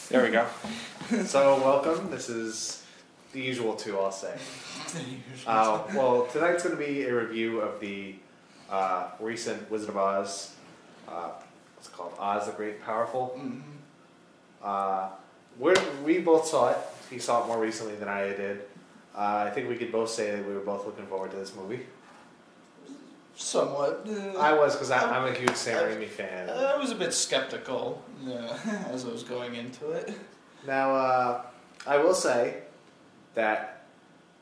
There we go. So, welcome. This is the usual two, I'll say. Well, tonight's going to be a review of the recent Wizard of Oz. What's it called? Oz the Great and Powerful. We both saw it. He saw it more recently than I did. I think we could both say that we were both looking forward to this movie. Somewhat. I was, because I'm a huge Sam Raimi fan. I was a bit skeptical as I was going into it. Now, I will say that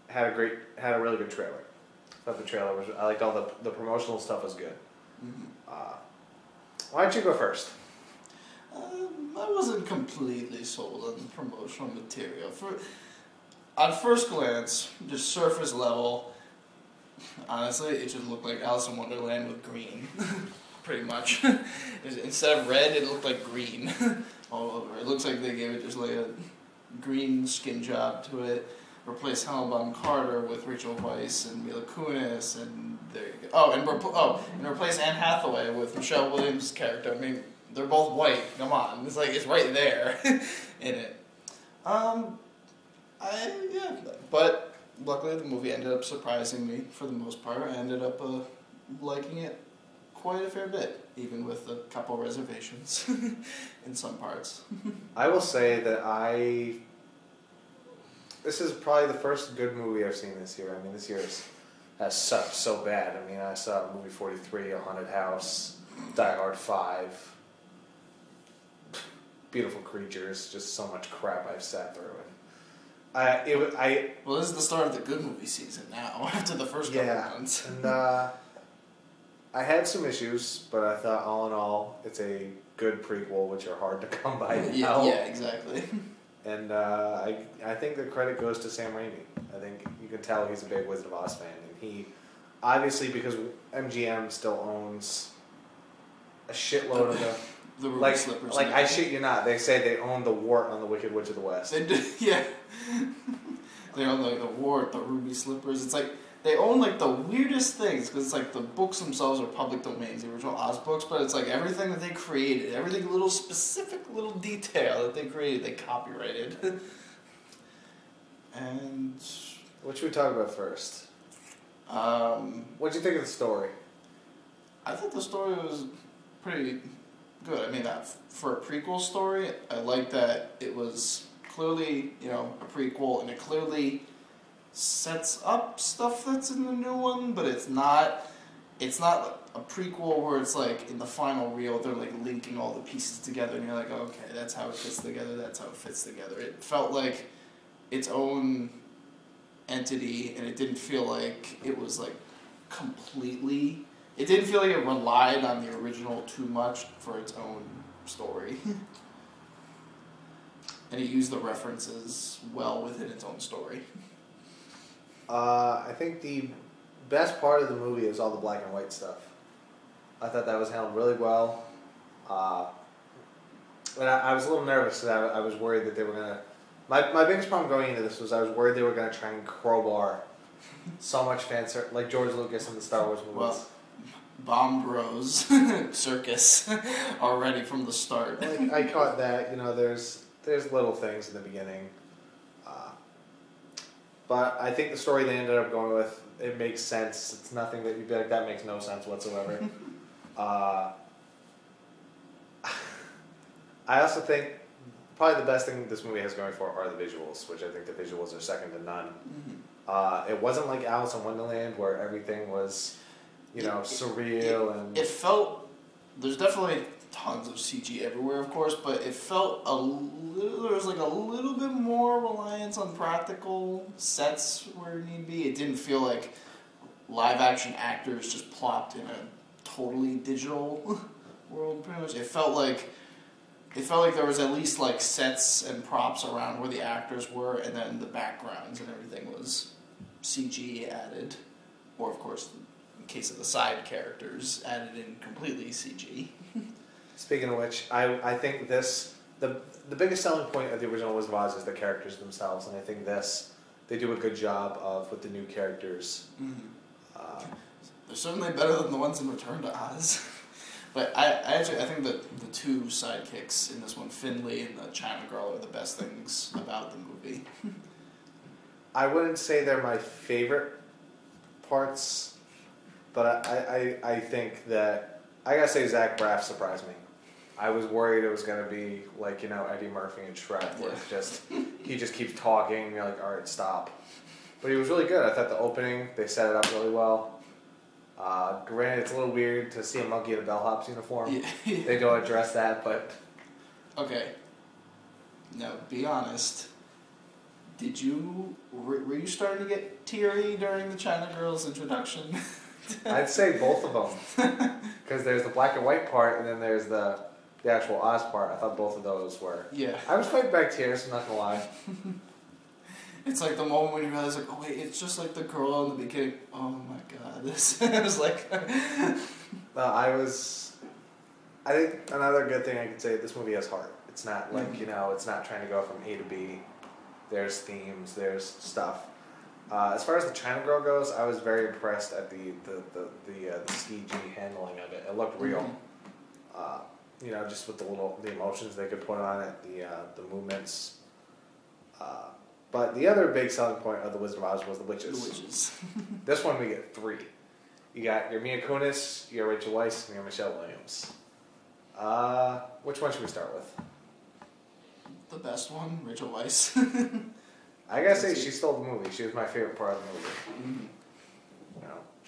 had a really good trailer. I thought the trailer was. I liked all the promotional stuff was good. Why don't you go first? I wasn't completely sold on the promotional material. On first glance, just surface level, honestly, it just looked like Alice in Wonderland with green, pretty much. Instead of red, it looked like green all over. It looks like they gave it just like a green skin job to it. Replace Helena Bonham Carter with Rachel Weisz and Mila Kunis, and there you go. And replace Anne Hathaway with Michelle Williams' character. I mean, they're both white. Come on, it's right there in it. But luckily the movie ended up surprising me for the most part. I ended up liking it quite a fair bit, even with a couple reservations in some parts. I will say that this is probably the first good movie I've seen this year. I mean, this year has sucked so bad. I mean, I saw movie 43, A Haunted House, Die Hard 5, Beautiful Creatures, just so much crap I've sat through. Well, this is the start of the good movie season now, after the first couple months. And I had some issues, but I thought all in all, it's a good prequel, which are hard to come by now. Yeah, exactly. And I think the credit goes to Sam Raimi. I think you can tell he's a big Wizard of Oz fan. And he, obviously, because MGM still owns a shitload of the ruby slippers. Like, I shit you not, they say they own the wart on the Wicked Witch of the West. They do, yeah. They own like the wart, the ruby slippers. It's like they own like the weirdest things, because it's like the books themselves are public domains, the original Oz books, but it's like everything that they created, everything little specific little detail that they created, they copyrighted. And what should we talk about first? What did you think of the story? I thought the story was pretty good. I mean, for a prequel story, I like that it was clearly, a prequel, and it clearly sets up stuff that's in the new one, but it's not a prequel where it's like in the final reel they're like linking all the pieces together and you're like, oh, okay, that's how it fits together, that's how it fits together. It felt like its own entity, and it didn't feel like it was like completely, it didn't feel like it relied on the original too much for its own story. And it used the references well within its own story. I think the best part of the movie is all the black and white stuff. I thought that was handled really well. But I was a little nervous because I was worried that they were going to... My biggest problem going into this was I was worried they were going to try and crowbar so much fan service, like George Lucas in the Star Wars movies. Well, Bomb Bros circus already from the start. I caught that. There's little things in the beginning. But I think the story they ended up going with, it makes sense. It's nothing that you'd be like, that makes no sense whatsoever. I also think probably the best thing this movie has going for it are the visuals, which I think the visuals are second to none. It wasn't like Alice in Wonderland where everything was, surreal and... It felt... There's definitely tons of CG everywhere, of course, but it felt there was like a little bit more reliance on practical sets where it need be. It didn't feel like live action actors just plopped in a totally digital world, pretty much. It felt like there was at least like sets and props around where the actors were, and then the backgrounds and everything was CG added, or of course, in case of the side characters, added in completely CG. Speaking of which, I think the biggest selling point of the original Wizard of Oz is the characters themselves, and I think they do a good job of with the new characters. They're certainly better than the ones in Return to Oz. But I think that the two sidekicks in this one, Finley and the China girl, are the best things about the movie. I wouldn't say they're my favorite parts, but I think that I gotta say Zach Braff surprised me. I was worried it was gonna be like Eddie Murphy and Shrek, where it's he just keeps talking. And you're like, all right, stop. But he was really good. I thought the opening they set it up really well. Granted, it's a little weird to see a monkey in a bellhop's uniform. Yeah. They don't address that, but okay. Now, be honest. Were you starting to get teary during the China girl's introduction? I'd say both of them, because there's the black and white part, and then there's the actual Oz part. I thought both of those were. Yeah. I was fighting back tears. I'm not gonna lie. It's like the moment when you realize, like, oh wait, it's just like the girl in the beginning. Oh my god, this. It was like. I think another good thing I could say, this movie has heart. It's not like it's not trying to go from A to B. There's themes. There's stuff. As far as the China girl goes, I was very impressed at the CG handling of it. It looked real. Just with the emotions they could put on it, the movements. But the other big selling point of The Wizard of Oz was the witches. The witches. This one we get 3. You got your Mila Kunis, your Rachel Weisz, and your Michelle Williams. Which one should we start with? The best one, Rachel Weisz. I gotta say, she stole the movie. She was my favorite part of the movie.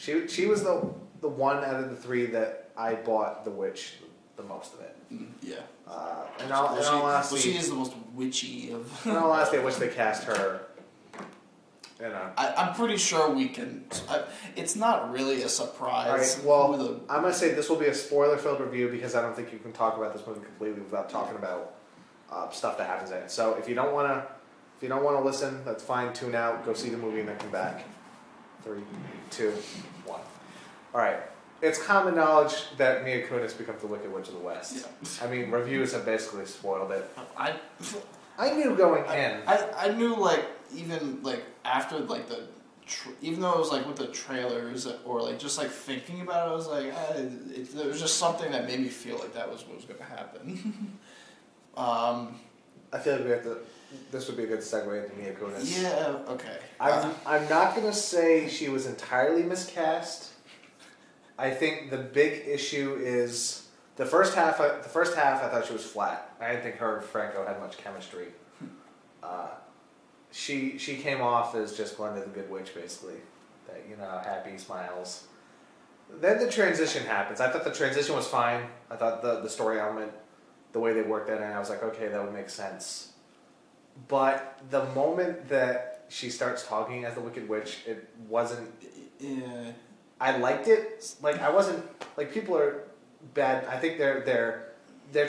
Mm-hmm. She was the one out of the 3 that I bought the witch the most of it. Yeah. In all honesty, she is the most witchy of. In all honesty, I wish they cast her. I'm pretty sure we can. It's not really a surprise. All right. Well, I'm gonna say this will be a spoiler-filled review because I don't think you can talk about this movie completely without talking about stuff that happens in it. So if you don't wanna listen, that's fine. Tune out. Go see the movie and then come back. 3, 2, 1. All right. It's common knowledge that Mila Kunis becomes the Wicked Witch of the West. Yeah. I mean, reviews have basically spoiled it. I knew going in. I knew even after even though it was with the trailers or just thinking about it, I was like, there was just something that made me feel like that was what was going to happen. I feel like this would be a good segue into Mila Kunis. Yeah. Okay. I'm not going to say she was entirely miscast. I think the big issue is the first half. I thought she was flat. I didn't think her and Franco had much chemistry. She came off as just Glenda the Good Witch, basically. That happy smiles. Then the transition happens. I thought the transition was fine. I thought the story element, the way they worked that in, I was like, okay, that would make sense. But the moment that she starts talking as the Wicked Witch, it wasn't. Yeah. I liked it. I wasn't people are bad. I think they're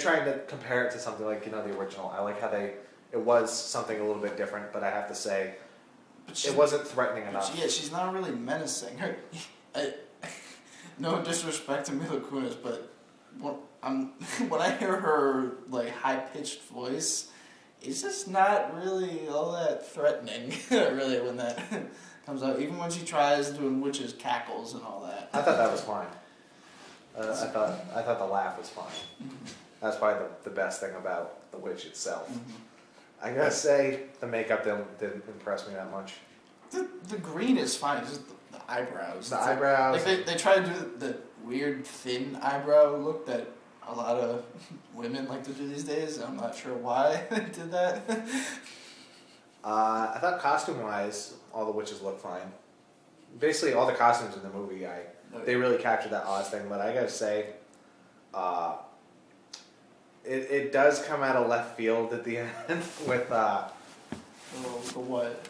trying to compare it to something like the original. I like how it was something a little bit different, but I have to say it wasn't threatening enough. She's not really menacing. No disrespect to Mila Kunis, but when I hear her high pitched voice, it's just not really all that threatening. Really, when that comes out, even when she tries doing witches cackles and all that. I thought that was fine. I thought the laugh was fine. Mm-hmm. That's probably the best thing about the witch itself. Mm-hmm. I gotta say, the makeup didn't impress me that much. The green is fine, just the eyebrows. The eyebrows. They try to do the weird thin eyebrow look that a lot of women like to do these days. I'm not sure why they did that. I thought costume-wise, all the witches look fine. Basically, all the costumes in the movie, they really captured that Oz thing. But I gotta say, it does come out of left field at the end with for what?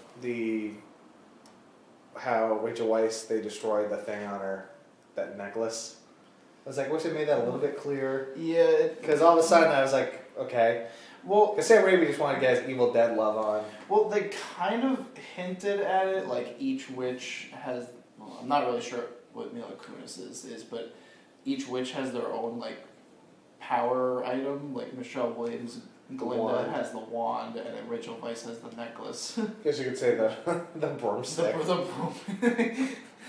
How Rachel Weisz, they destroyed the thing on her, that necklace. I was like, wish they made that a little bit clearer. Yeah. Because all of a sudden I was like, okay. Well, because Sam Raimi just wanted to get his Evil Dead love on. Well, they kind of hinted at it, each witch has. Well, I'm not really sure what Mila Kunis is, but each witch has their own power item. Michelle Williams Glinda has the wand, and then Rachel Weisz has the necklace. I guess you could say the broomstick. The broom.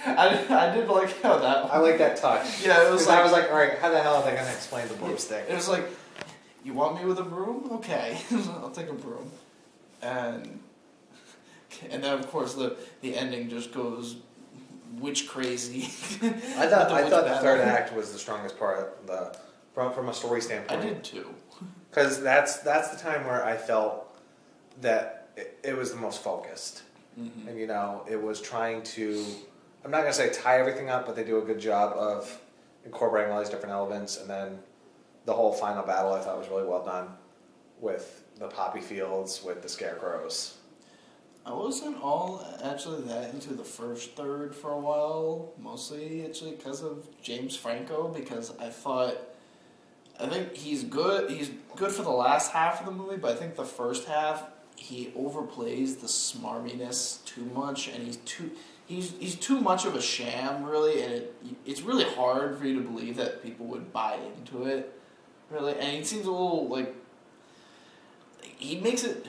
I did like how that. I like that touch. Yeah, it was like, I was like, all right, how the hell are they gonna explain the broomstick? It was like, you want me with a broom? Okay, I'll take a broom, and then of course the ending just goes witch crazy. I thought the third act was the strongest part from a story standpoint. I did too. Because that's the time where I felt that it was the most focused. Mm-hmm. And, it was trying to, I'm not going to say tie everything up, but they do a good job of incorporating all these different elements. And then the whole final battle I thought was really well done with the poppy fields, with the scarecrows. I wasn't all actually that into the first third for a while, mostly actually because of James Franco, because I think he's good. He's good for the last half of the movie, but I think the first half he overplays the smarminess too much, and he's too much of a sham, really, and it's really hard for you to believe that people would buy into it, really. And he seems a little like he makes it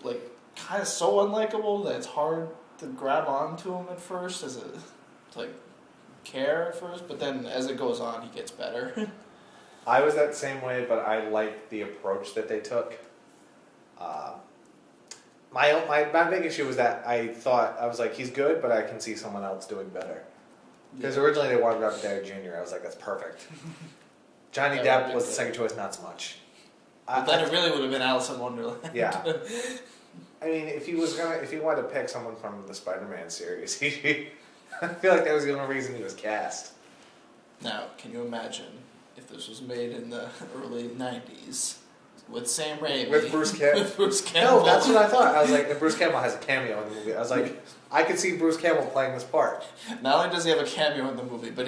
like kind of so unlikable that it's hard to grab onto him at first, care at first, but then as it goes on, he gets better. I was that same way, but I liked the approach that they took. My big issue was that I was like, he's good, but I can see someone else doing better. Because originally they wanted Robert Downey Jr. I was like, that's perfect. Johnny Depp was the second choice, not so much. But then it really would have been Alice in Wonderland. Yeah. I mean, if he wanted to pick someone from the Spider-Man series, I feel like that was the only reason he was cast. Now, can you imagine if this was made in the early 90s with Sam Raimi? With Bruce Campbell. With Bruce Campbell. No, that's what I thought. I was like, and Bruce Campbell has a cameo in the movie. I was like, I could see Bruce Campbell playing this part. Not only does he have a cameo in the movie, but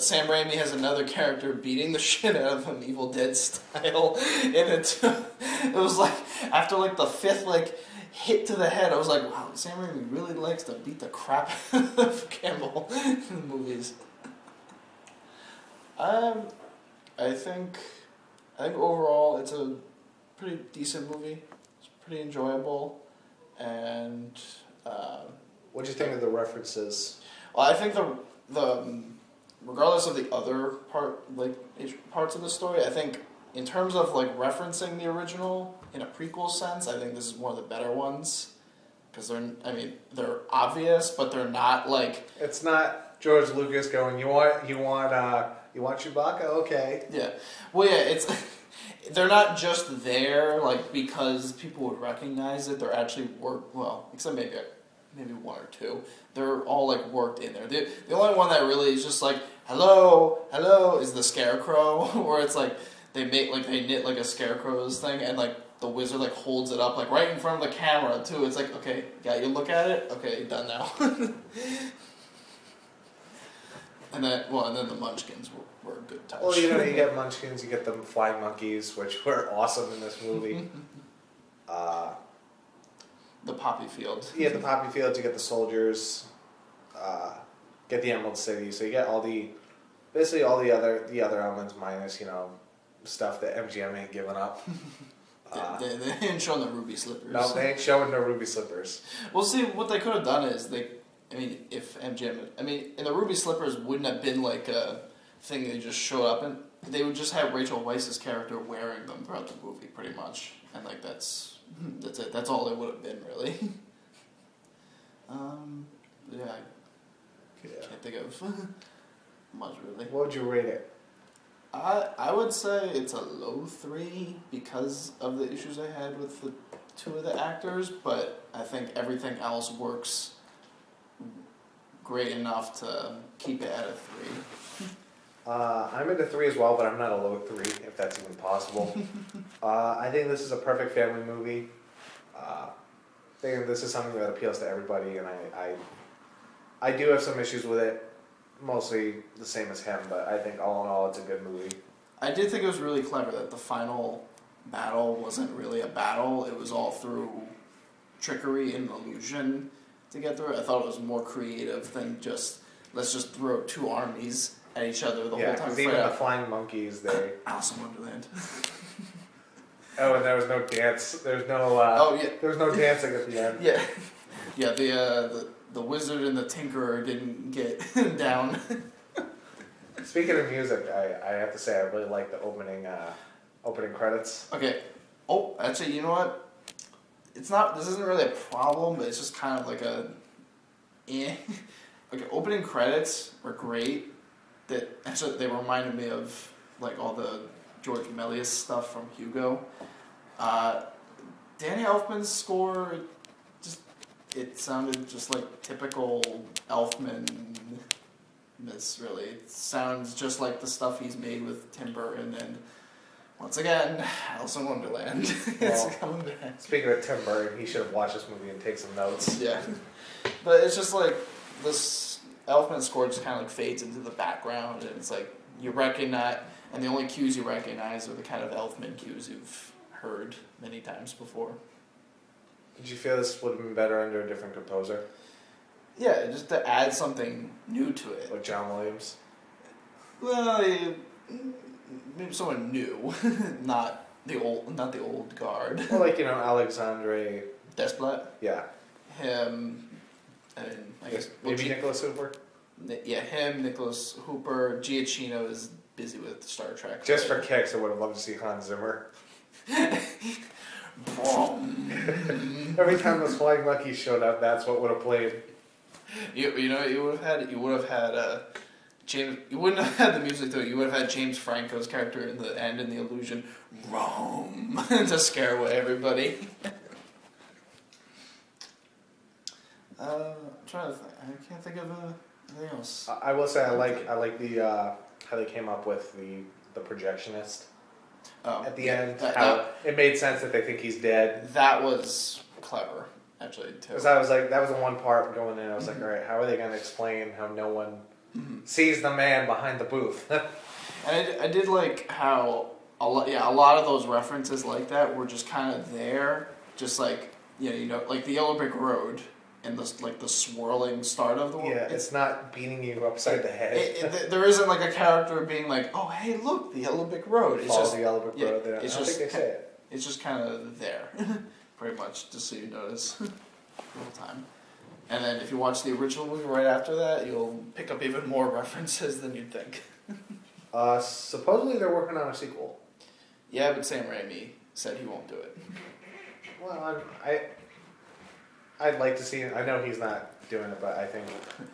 Sam Raimi has another character beating the shit out of him, Evil Dead style. And it was like, after like the fifth hit to the head, I was like, wow, Sam Raimi really likes to beat the crap out of Campbell in the movies. I think overall it's a pretty decent movie. It's pretty enjoyable, and what do you think of the references? Well, I think the regardless of the other parts of the story, I think in terms of referencing the original in a prequel sense, I think this is one of the better ones because they're obvious, but they're not It's not George Lucas going, you want Chewbacca? Okay. Yeah. Well, yeah, they're not just there because people would recognize it. They're actually except maybe one or two. They're all worked in there. The only one that really is just hello is the Scarecrow, where it's they knit a Scarecrow's thing, and the wizard holds it up right in front of the camera too. It's okay, yeah, you look at it. Okay, done now. And then the Munchkins were a good touch. Well, you get Munchkins, you get the flying monkeys, which were awesome in this movie. The poppy field. You get the poppy fields, you get the soldiers, get the Emerald City, so you get basically all the other elements minus, stuff that MGM ain't giving up. They ain't showing the ruby slippers. No, they ain't showing no ruby slippers. Well, see, what they could have done is if MGM, and the ruby slippers wouldn't have been a thing they just showed up in. They would just have Rachel Weisz's character wearing them throughout the movie, pretty much, and that's it. That's all they would have been, really. I can't think of much really. What would you rate it? I would say it's a low 3 because of the issues I had with the two of the actors, but I think everything else works great enough to keep it at a 3. I'm at a 3 as well, but I'm not a low 3, if that's even possible. I think this is a perfect family movie. I think this is something that appeals to everybody, and I do have some issues with it. Mostly the same as him, but I think all in all it's a good movie. I did think it was really clever that the final battle wasn't really a battle. It was all through trickery and illusion to get through it. I thought it was more creative than let's just throw two armies at each other the whole time. Yeah, even the flying monkeys, Alice in Wonderland. Oh, and there was no dance. There's no. There was no dancing at the end. Yeah, yeah. The wizard and the tinkerer didn't get down. Speaking of music, I have to say I really like the opening credits. Okay. Oh, actually, you know what? It's not. This isn't really a problem, but it's just kind of like a. Okay, opening credits were great. That actually they reminded me of like all the George Méliès stuff from Hugo. Danny Elfman's score, it sounded just like typical Elfman. Really, it sounds just like the stuff he's made with Tim Burton, and once again, Alice in Wonderland. It's coming back. Speaking of Tim Burton, he should have watched this movie and take some notes. Yeah, but it's just like this Elfman score just kind of like fades into the background, and it's like you recognize, and the only cues you recognize are the kind of Elfman cues you've heard many times before. Did you feel this would have been better under a different composer? Yeah, just to add something new to it. Like John Williams? Well, maybe someone new, not the old guard. Well, like, Alexandre Desplat? Yeah. Him, and I guess maybe Nicholas Hooper? Yeah, him, Nicholas Hooper. Giacchino is busy with Star Trek. Just for kicks, I would have loved to see Hans Zimmer. Every time those flying monkeys showed up, that's what would have played. You would have had James. You wouldn't have had the music though. You would have had James Franco's character in the end in the illusion, Rome, to scare away everybody. I'm trying to think. I can't think of anything else. I will say I like the how they came up with the projectionist at the end. It made sense that they think he's dead. That was clever, actually, too. Because I was like, that was the one part going in. I was like, all right, how are they going to explain how no one sees the man behind the booth? And I did like how a lot of those references like that were just kind of there, just like like the Yellow Brick Road. And the swirling start of the world. Yeah, it's not beating you upside the head. There isn't like a character being like, "Oh, hey, look, the Yellow Brick Road." It's just the Yellow Brick Road. There. I don't think they say it. It's just kind of there, pretty much, just so you notice the whole time. And then if you watch the original movie right after that, you'll pick up even more references than you'd think. Supposedly they're working on a sequel. Yeah, but Sam Raimi said he won't do it. Well, I'd like to see it. I know he's not doing it, but I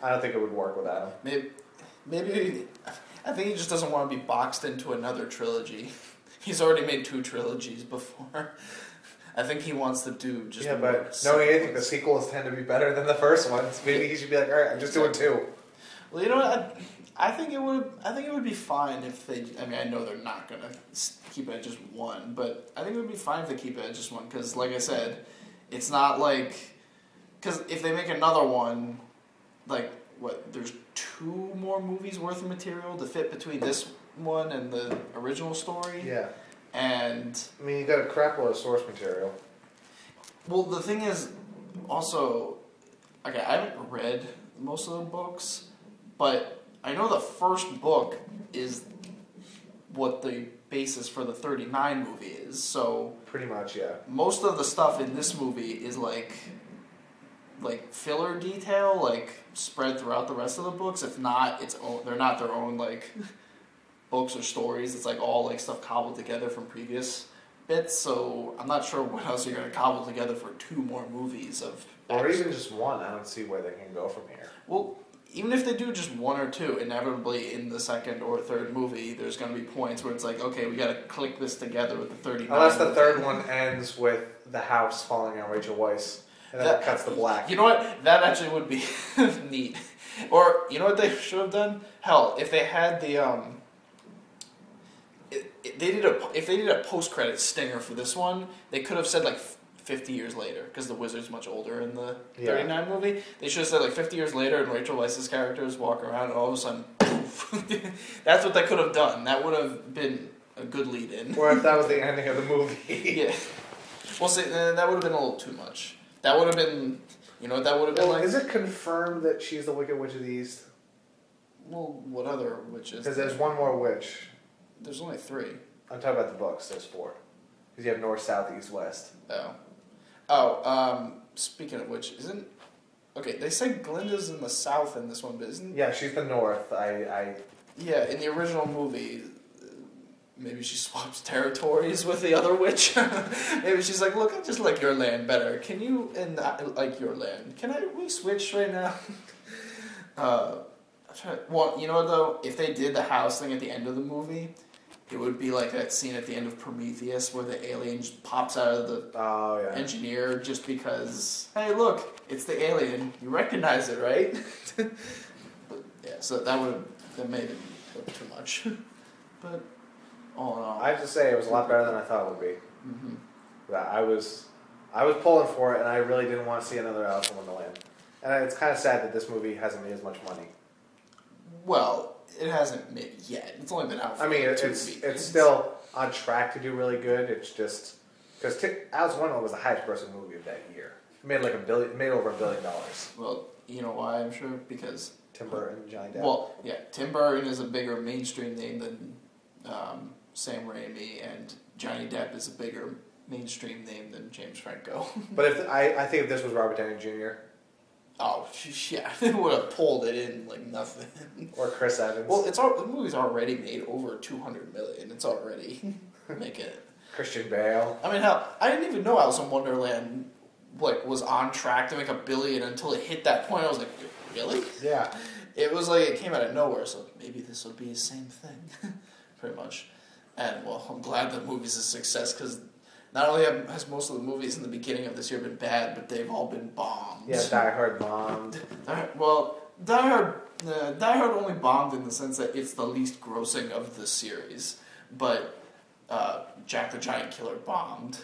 don't think it would work without him. Maybe I think he just doesn't want to be boxed into another trilogy. He's already made 2 trilogies before. I think he wants to do just but knowing anything, the sequels tend to be better than the first ones. Maybe he should be like, all right, I'm just doing 2. Well, you know what? I think it would be fine if they. I mean, I know they're not gonna keep it at just 1, but I think it would be fine if they keep it at just 1 because, like I said, it's not like. Because if they make another one, like, there's 2 more movies worth of material to fit between this one and the original story? Yeah. And... I mean, you got a crap load of source material. Well, the thing is, also... Okay, I haven't read most of the books, but I know the first book is what the basis for the 39 movie is, so... Pretty much, yeah. Most of the stuff in this movie is, like filler detail, like spread throughout the rest of the books. If not, they're not their own like books or stories. It's like all like stuff cobbled together from previous bits. So I'm not sure what else you're gonna cobble together for 2 more movies of. Or even just 1. I don't see where they can go from here. Well, even if they do just 1 or 2, inevitably in the second or third movie, there's gonna be points where it's like, okay, we gotta click this together with the 39. Unless the third one ends with the house falling on Rachel Weisz. And then it cuts to black. You know what? That actually would be neat. Or, you know what they should have done? Hell, if they had the, if they did a post-credit stinger for this one, they could have said, like, 50 years later, because the wizard's much older in the 39 movie. They should have said, like, 50 years later, and Rachel Weisz's characters walk around, and all of a sudden, poof. That's what they could have done. That would have been a good lead-in. Or if that was the ending of the movie. Yeah. Well, see, that would have been a little too much. That would have been, what that would have been like. Is it confirmed that she's the Wicked Witch of the East? Well, what other witches? Because there's 1 more witch. There's only 3. I'm talking about the books. There's 4. Because you have north, south, east, west. Speaking of which, okay, they say Glinda's in the south in this one, but isn't... Yeah, she's the north. Yeah, in the original movie, maybe she swaps territories with the other witch. Maybe she's like, look, I just like your land better. Can you, and I like your land. We switch right now? Well, you know what, though? If they did the house thing at the end of the movie, it would be like that scene at the end of Prometheus where the alien just pops out of the engineer just because, hey, look, it's the alien. You recognize it, right? But, yeah, so that made it look too much. But, all in all. I have to say, it was a lot better than I thought it would be. Mm-hmm. I was pulling for it, and I really didn't want to see another Alice in Wonderland. And it's kind of sad that this movie hasn't made as much money. Well, it hasn't made yet. It's only been out for 2 weeks. It's still on track to do really good. It's just because Alice in Wonderland was the highest grossing movie of that year. It made made over $1 billion. Well, you know why? I'm sure because Tim Burton and Johnny Depp. Well, yeah, Tim Burton is a bigger mainstream name than Sam Raimi, and Johnny Depp is a bigger mainstream name than James Franco. But I think if this was Robert Downey Jr. Oh, yeah, it would have pulled it in like nothing. Or Chris Evans. Well, the movie's already made over $200 million. It's already making it. Christian Bale. I mean, hell, I didn't even know Alice in Wonderland was on track to make $1 billion until it hit that point. I was like, really? Yeah. It was like it came out of nowhere. So maybe this will be the same thing, pretty much. And well, I'm glad the movie's a success because. Not only has most of the movies in the beginning of this year been bad, but they've all been bombed. Yeah, Die Hard bombed. Well, Die Hard only bombed in the sense that it's the least grossing of the series. But Jack the Giant Killer bombed.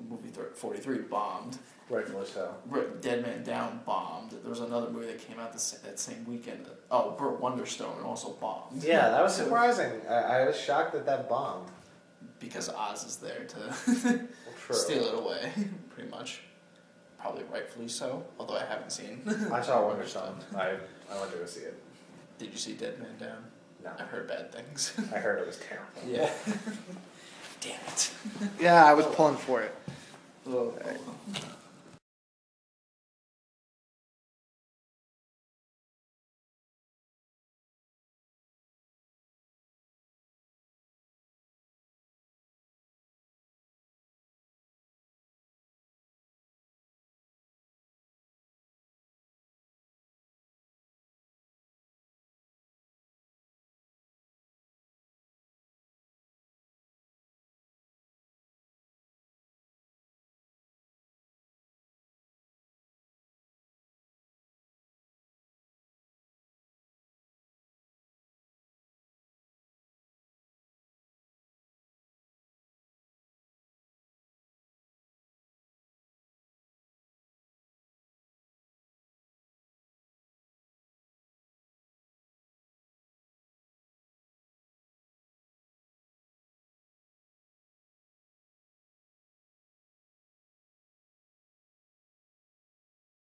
Movie 43 bombed. Rightfully so. Dead Man Down bombed. There was another movie that came out that same weekend. Burt Wonderstone also bombed. Yeah, that was surprising. I was shocked that bombed. Because Oz is there to steal it away, pretty much. Probably rightfully so, although I haven't seen. I saw Wonderstone. I went to go see it. Did you see Dead Man Down? No. I've heard bad things. I heard it was terrible. Yeah. Damn it. Yeah, I was pulling for it. Oh.